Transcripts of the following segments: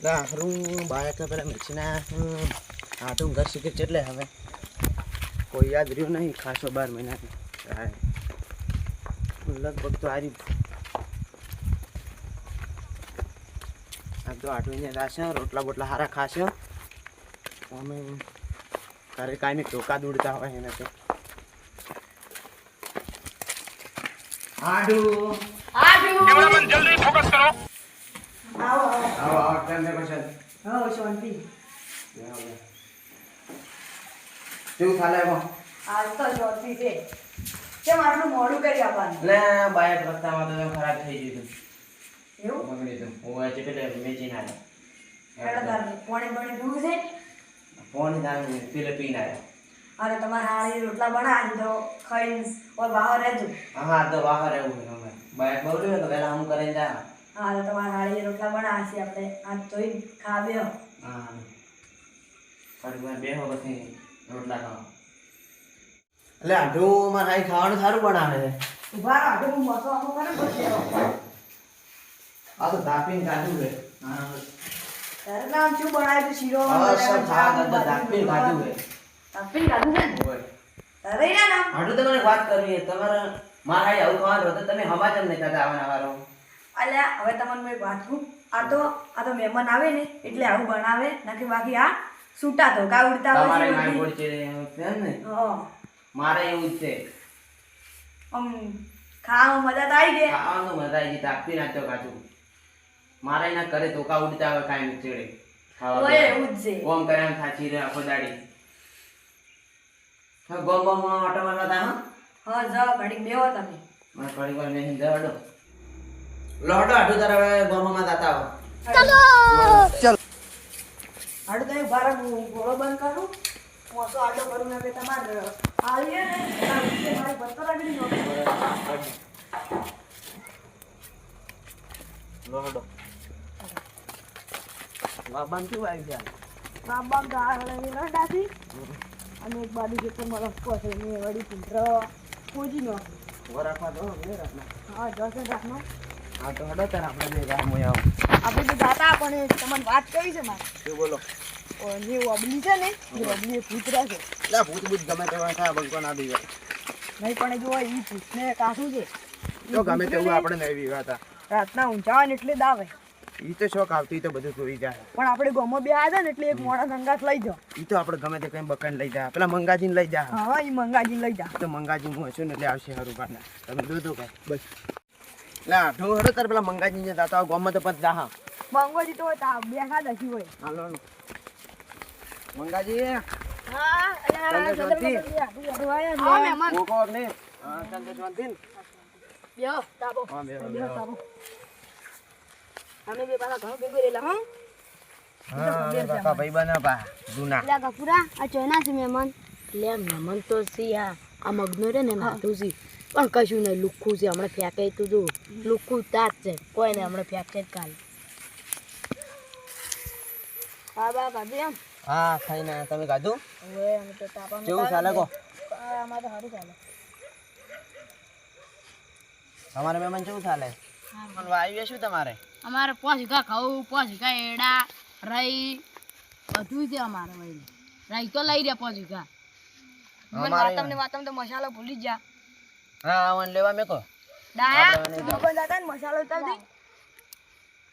હારું બાળક પેલા મેચના આટું ઘર શીખે એટલે હવે કોઈ યાદ રહ્યું નહીં ખાસો 12 મહિના લગભગ તો આરી આ તો આટું અહીંયા દાશે રોટલા બોટલા સારા ખાશે અમે તારે કાંઈ ટોકા દોડતા હોય એને તો જલ્દી ફોકસ કરો. આવો કેમ છે પસંદ શાંતિ કેવું ચાલે એમાં આજ તો શાંતિ છે કેમ આટલું મોડું કરી આપવાનું એટલે બાઈક રસ્તામાં તો ખરાબ થઈ ગયું એવું બગડી તો હું છે પેલે મેચી ના પેલા તાર પાણી બણી પીવું છે ફોન દાન પેલે પીને આવ્યા અને તમારે હાળી રોટલા બનાવી તો ખાઈને ઓર બહાર રહેજો હા તો બહાર એવું અમે બાઈક બગડ્યું તો પહેલા હું કરીને જા હા તો તમારે હાળી રોટલા બનાવશે આપણે આજ ધોઈ ખાવ્યો હા ફરી બેહો પછી રોટલા ખાવા એટલે આઢું મારે હાઈ ખાવાનું સારું બનાવે છે ઉભા રાખ હું મસો આખો કરે પછી આ તો દાપીને કાઢું છે તારે નામ શું બનાવ્યું તું શીરો હા સબ ખાવા તો દાપીને કાઢું છે તાપીને કાઢું છે ને ઓય તારે ના નામ આઢું તો મને વાત કરવી છે તમારે મારા હાઈ આવું ખાવાનું હતું તમે હમાચમ નહીં ખાતા આવવાના વારો અલ્યા હવે તમને મેં વાત કહું આ તો મહેમાન આવે ને એટલે આવું બનાવે નાખી બાકી આ છૂટા તો કા ઉડતા તમારે હોય નાઈ છે બોલ છે એમ ને હા મારે એવું જ છે આમ ખાવામાં મજા તો આવી ગઈ ખાવાનું મજા આવી ગઈ તાપી નાખ્યો કાચું મારે એના કરે તોકા ઉડતા હોય કાંઈ ચડે ખાવા ઓય એવું જ છે ઓમ કરે એમ થાચી રહે આખો દાડી ગોમ ગોમ ઓટો મારવા તા હા જાઓ ઘડીક બેહો તમે મને થોડી વાર નહીં દડો લોટો આટું તારા ગોમમાં દાતા હો ચલ આડો તમે બારા ગોળો બંધ કરું મોસો આડો કરું ને તમારે આવીએ ને મારી પત્તર આગળ નો લોટો બાબાન શું આવી જાય બાબા ગાળે લડાતી અને એક બાજુ જે તો મલકો છે ને વડી પુત્ર પૂજી નો વરાખવા દો ને રાખના હા જશે રાખનો હા તો હડો તાર આપણે બે ગામ મોય આવ આપણે તો જાતા પણ તમને વાત કરી છે મારે શું બોલો ઓ જે ઓબલી છે ને એ ઓબલી પુતરા છે લા ભૂત ભૂત ગમે તે થાય ભગવાન આ દીવા નહીં પણ જો ઈ પૂછને કાઠું છે તો ગમે તેવું આપણે નહીં વિવાતા રાતના ઊંચા ને એટલે દાવે ઈ તો શોખ આવતી તો બધું જોઈ જાય પણ આપણે ગોમો બે આવ્યા ને એટલે એક મોડા સંગાત લઈ જાઓ ઈ તો આપણે ગમે તે કઈ બકન લઈ જા પેલા મંગાજીને લઈ જા હા ઈ મંગાજી લઈ જા તો મંગાજી હું હશું ને એટલે આવશે હારું કાના તમે દૂધો કર બસ લા ઢો હડો તાર પેલા મંગાજી ને દાતા ગોમમાં તો પત જા હા મંગોજી તો તા બે ખાધા છી હોય હાલો મંગાજી હા મહેમાન કોકો ને ચંદ્રશવંતી બેહો તાબો હા બે બેહો તાબો અમે બે પાછા ઘણો ભેગો રહેલા હા હા કાકા ભાઈ બના પા જૂના લે ગફુરા આ ચોના છે મહેમાન લે મહેમાન તો સી આ મગનો રે ને નાતું સી પણ કશું નહીં લુખ્ખું છે હમણાં ફેંકે તું જો લુખ્ખું તાજ છે કોઈ નહીં હમણાં ફેંકે જ કાલે હા બા કાઢી એમ હા ખાઈને તમે કાધું હવે અમે તો તાપામાં કેવું ચાલે કો અમારે તો સારું ચાલે તમારે મહેમાન કેવું ચાલે વાયુ શું તમારે અમારે 5 વીઘા ઘઉં 5 વીઘા એડા રઈ બધું છે અમારે ભાઈ રઈ તો લઈ રહ્યા 5 વીઘા તમને વાતમ તો મસાલો ભૂલી જા હા આવન લેવા મેકો ડાયા દુકાન દાતા ને મસાલો ઉતાર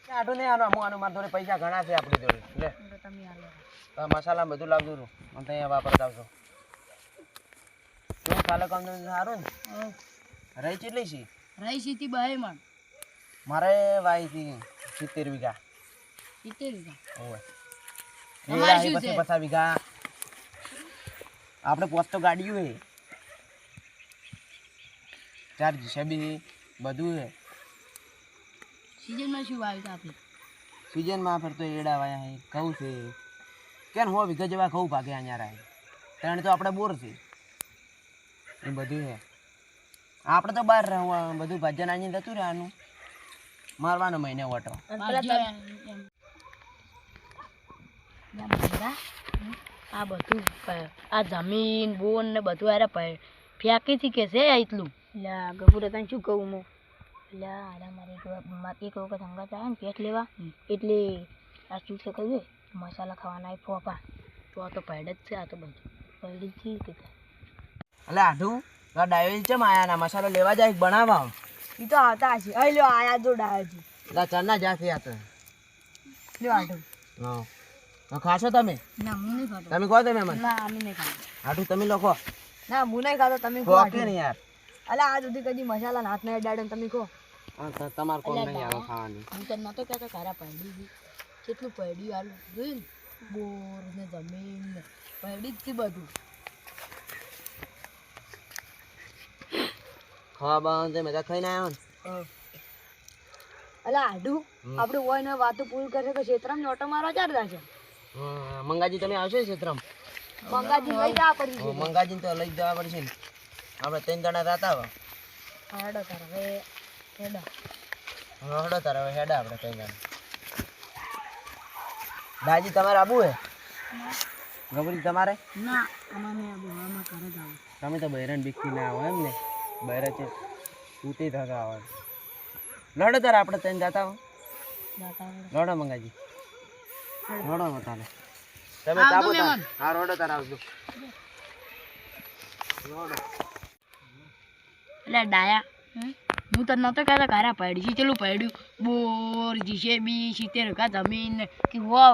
આટો ને આનો માર જોડે પૈસા ઘણા છે આપણી જોડે લે તમે આલો મસાલા બધું લાવજો છું મને તો અહીંયા વાપરતા આવશો શું ચાલે કામ તો સારું ને રહી કેટલી છે રઈ સીધી 2 મણ મારે વાય હતી 70 વીઘા 70 વીઘા ઓય તમારે શું છે? પછી 50 વીઘા આપણે પોસ્ટ તો ગાડીઓ હે ચાર જીસીબી બધું હે સીઝનમાં શું વાવ્યું આપણે સીઝનમાં ફેર તો એડા વાયા હે ઘઉં છે કેન 100 વીઘા જેવા ઘઉં ભાગે અહીંયા રાય ત્રણ તો આપણે બોર છે એ બધું હે આપણે તો બહાર રહેવું બધું ભજન આની જતું રહેવાનું મારવાનો મહિને ઓટો આ બધું આ જમીન બોન ને બધું આરે ફેંકી થી કે છે એટલું લા ગફુરા તને શું કહું હું એટલે આરા મારે એક વખત સંગાત આવે ને પેટ લેવા એટલે આ શું છે કહ્યું મસાલા ખાવાના ફોફા તો આ તો પેડ જ છે આ તો બધું પેડ જ છે કે એટલે આઢું આ ડાયોલ ચમ આયા ના મસાલો લેવા જાય બનાવવા ઈ તો આવતા હશે અહીં લ્યો આયા જો ડાયોજી એટલે ચરના જાથી આ તો લ્યો આટલું હા તો ખાશો તમે ના હું નહીં ખાતો તમે કહો તમે મને ના અમે નહીં ખાતા આઢું તમે લોકો ના હું નહીં ખાતો તમે કહો ખો કે નહીં યાર અલા આ સુધી કદી મસાલા હાથ નહીં અડાડે ને તમે ખો તમારે કોણ નહીં આવે ખાવાની હું તને નતો કહેતો કારા પડી ગઈ કેટલું પડ્યું આલું જોયું ને બોર ને જમીન ને પડી જ છે બધું ખાવા બાવા તે મજા ખાઈને આવ્યો ને અલા આડું આપણે હોય ને વાતો પૂરી કરે કે ક્ષેત્રમાં ઓટો મારવા ચાલતા છે મંગાજી તમે આવશો ક્ષેત્રમાં મંગાજી લઈ જવા પડી મંગાજીને તો લઈ જવા પડશે ને આપણે 3 જણા રાતા હો હાડો તાર હવે હેડા હડો તારે હવે હેડા આપણે 3 જણા દાજી તમારે આબુ હે ગબરી તમારે ના અમારે આ બહારમાં કરે જ આવું તમે તો બૈરન બીકથી ના આવો એમ ને બૈરા છે તૂટી થતા આવે લડો તારે આપણે 3 જાતા હો લડો મંગાજી લડો બતાલે તમે તાબો તાર હા રોડો તાર આવજો લડો એટલે ડાયા હું તને નતો કહેતો કારા પડ્યું છે ચેલું પડ્યું બોર જીસેબી 70 વીઘા જમીન ને કે વો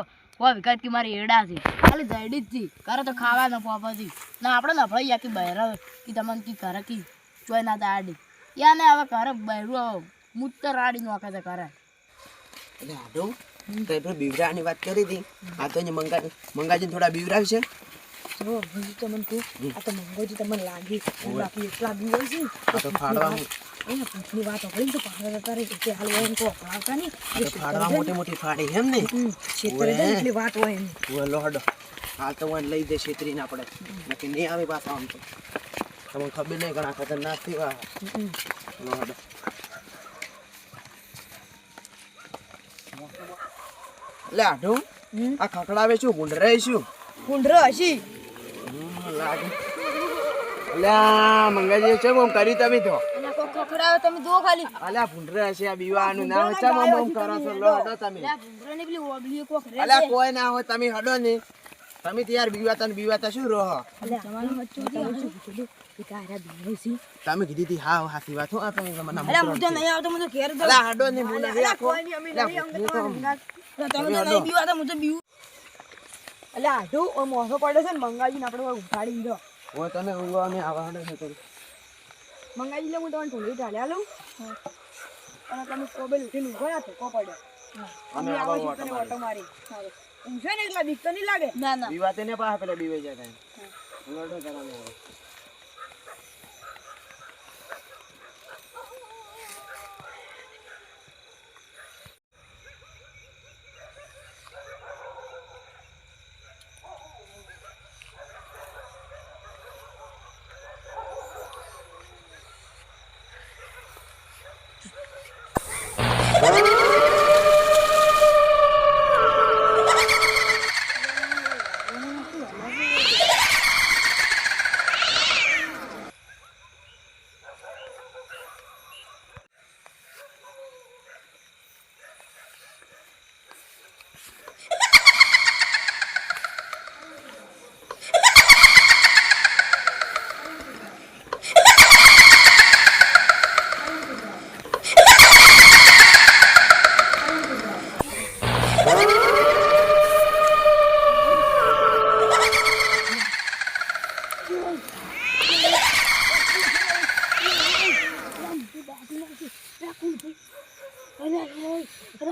વિકાત કે મારી એડા છે ખાલી જડી જ છે કરે તો ખાવાના પોપાથી ના આપણે નફાઈ યા કે બહેર કે તમને કી કરે કે જોઈ ના દાડી યા ને હવે ઘરે બહેરું મૂત્ર રાડી નોખે છે કરે એટલે આડો તે બીવરાની વાત કરી હતી આ તો મંગાજીને થોડા બીવરાવ છે જો ભાઈ તમને કહું આ તો મંગોજી તમને લાગી બાકી એટલા બીવાય છે આ તો ફાડવાનું અહીંયા પૂછની વાત હોળી તો પાછળ કરે કે હાલ એમ કો આવતા નહીં તો ફાડવા મોટી મોટી ફાડી એમ ને ક્ષેત્રે એટલી વાત હોય એમ ઓલો હડો હાલ તો વાન લઈ દે છેતરીને આપણે નક્કી નહીં આવે પાછા આમ તો તમને ખબર નહીં ઘણા ખતરનાક થી વા લો હડો લે આઢું આ ખકડાવે શું ગુંડરે શું કુંડરો હશી લાગે અલ્યા મંગાજી છે ઓમ કરી તમે તો અને કો ખખડાવે તમે જો ખાલી અલ્યા ભૂંડરે છે આ બીવાનું નામ ચમ ઓમ કરો છો લો હડો તમે લા ભૂંગરાને પેલી ઓગલી કોક રે અલ્યા કોઈ ના હોય તમે હડો ને તમે તો યાર બીવાતા શું રહો તમારું મચ્ચું કીધું કે કારા બીવાય છે તમે કીધી હતી હા હાથી વાત હો આ તમે મને અલા હું તો નહીં આવતો મને ઘેર દો અલ્યા હડો ને બોલે રે આખો કોઈ નહીં અમે નહીં અમને તમે તો નહીં બીવા તો હું તો બીવું અલા આઢું ઓ મોસો પડે છે ને મંગાજીને આપણે ઉઠાડી દીધો ઓ તમે ઊંઘવા મે આવા હડો છે મંગાજી લે હું તમને ઢોલી ઢાલ્યા લઉં અને તમે કોબેલ ઉઠીને ઊભો ના થકો પડ્યો અમે આવો છો તને ઓટો મારી ઊંઘે ને એટલા બીક તો નહીં લાગે ના ના બીવાતે ને પાછા પેલા બીવાઈ જાય કાંઈ લડો કરાને હવે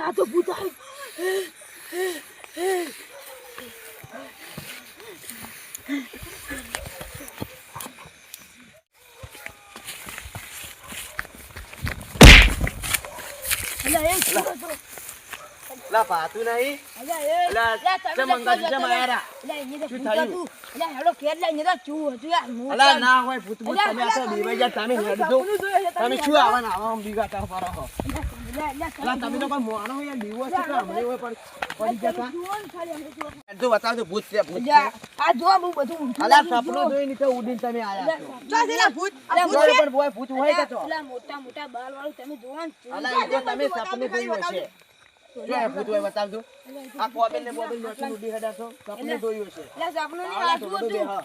આ તો ભૂત આવ્યું લા પાતું નહીં અલા ચમ મંગાજી ચમ આયા અલા ના હોય ભૂત ભૂત તમે આ તો બીવાઈ જા તમે હેડજો તમે શું આવા આવા બીવાતા ફરો હો અલા તમે તો કોઈ મોણો યાર બીવો છે કે હમણે હોય પડી જતા જો બતાવજો ભૂત છે ભૂત છે આ જો હું બધું અલા સપનું જોઈ નીચે ઉડીને તમે આયા છો જો તેના ભૂત પણ બોય ભૂત હોય કે તો મોટા મોટા બાલ વાળું તમે જોવાનું અલા એ તો તમે સપને જોયું હશે જો એ ભૂત હોય બતાવજો. આ કોબેલ ને બોબેલ નથી ઉડી હેડા છો. સપનું જોયું છે. એટલે સપનું ની આવડા વાત તો બધું બે, હતું હા.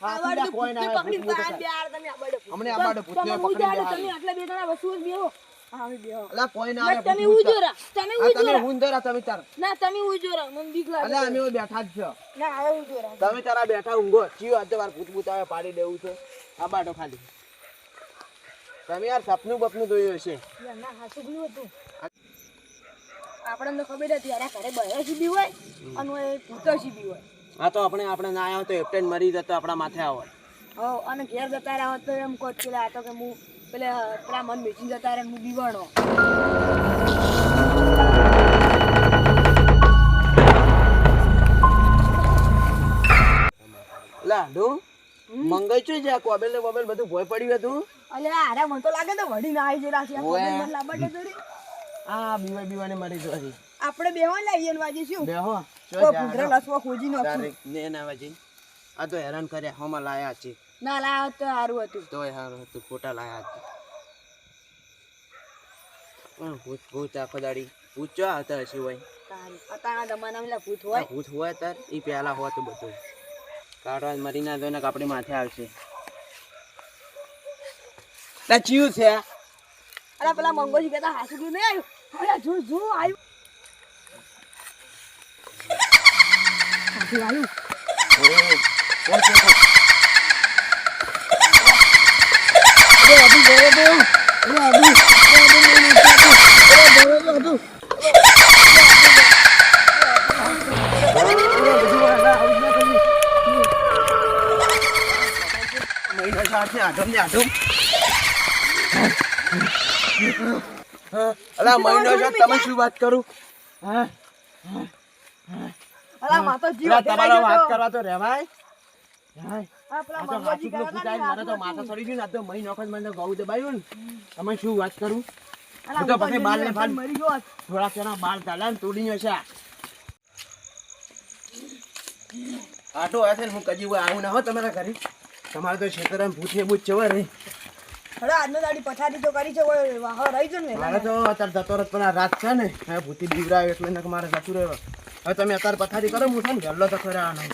હા, આ વાળું સીધા કોઈ ના આવે, પકડી ભૂત ભૂત પાડ હતા. બે તમે આ બાડો હમણે આ બાડો ભૂતને તમે પકડી ઉજાડો, બેહાડે. તમે આટલા બે જણા વસ્તુ જ બેહો હા અમે બેહો અલા કોઈ ના આવે, તમે ભૂત ભૂત. ઉજોરા તમે આ તમે ઉજોરા હુંદરા તમે તાર. ના તમે ઉજોરા મને બીક લાગે અલા અમે ઓય બેઠા જ છો. ના હવે ઉજોરા તમે તારા બેઠા ઊંઘો. ચિયો આજે વાર ભૂત ભૂત આવે પાડી દેવું છે. આ બાડો ખાલી. તમે યાર સપનું બપનું જોયું હશે. યાર ના હાસુ ગયું હતું આપણને તો ખબર હતી યાર આ ઘરે બહેરા સીબી હોય અને ઓય ભૂતો સીબી હોય આ તો આપણે ના આવ્યો તો એપ્ટેન મરી જતો આપણા માથે આવે. હો અને ઘેર જતા રહ્યા હોત તો એમ કોત કે આ તો કે હું પેલા મન બેચી જતા રહે હું બીવાણો લા ડો મંગઈ છું છે કોબેલ ને બોબેલ બધું ભોય પડ્યું હતું. અલે અરે મને તો લાગે તો વડી ના આવી જરા છે આ ઓય. કોબલ મત લાબડે દોરી આ બીવાને મરી જોઈ. આપણે બેહવા લાવીએ ને વાજી શું બેહો કોઈ ભૂંડરા લસવા ખોજી નાખું તારે ને ના વાજી. આ તો હેરાન કર્યા હોમાં લાયા છે. ના લાયા તો સારું હતું તોય હારું હતું ખોટા લાયા હતા. પણ ભૂત ભૂત આખો દાડી પૂછો આવતા હશે હોય. તારી અતાના જમાનામાં લા ભૂત આ હોય ભૂત હોય તાર ઈ પહેલા હોત બધું કાઢવા મરી ના જોઈને આપણી માથે આવશે. લા ચિયું છે અરે પેલા મંગોજી કહેતા હાસુ ગયું નહીં આવ્યું અરે જો જો આવ્યું હાસુ આવ્યું કોણ છે કોણ? મહિનો સાથે આઢમ ને આઢમ. અલા મહિનો છે તમે શું વાત કરું? હા અલા માતો જીવ અલા તમારો હટેલાઈ વાત ગયો તો. કરવા તો રહેવાય. હા આ પેલા આ તો મંગોજી હાચુકનું કહેતા પૂછાય, ને મને તો માથા ચડી ગયું ને. આ તો મહિનો વખત મને તો ઘઉં દબાયું ને. તમે શું વાત કરું? અલા હું તો પછી મંગોજી બાલ ને બાલ મરી ગયો હોત. થોડા થોડા બાલ ચાલ્યા ને તોડીને છે. આટો હશે ને હું કજી આવું ના હો તમારા ઘરે. તમારે તો ખેતરમાં ભૂત ને ભૂત ચવા રહી. અરે આજનો દાડી પથારી તો કરી છે ઓય વાહ રહી જ ને મારે તો અત્યારે જતો રત પણ આ રાત છે ને હવે ભૂતી બીવરાયો એટલે નક મારે જતું રહ્યો. હવે તમે અત્યારે પથારી કરો હું છે ને વહેલો તો ખરા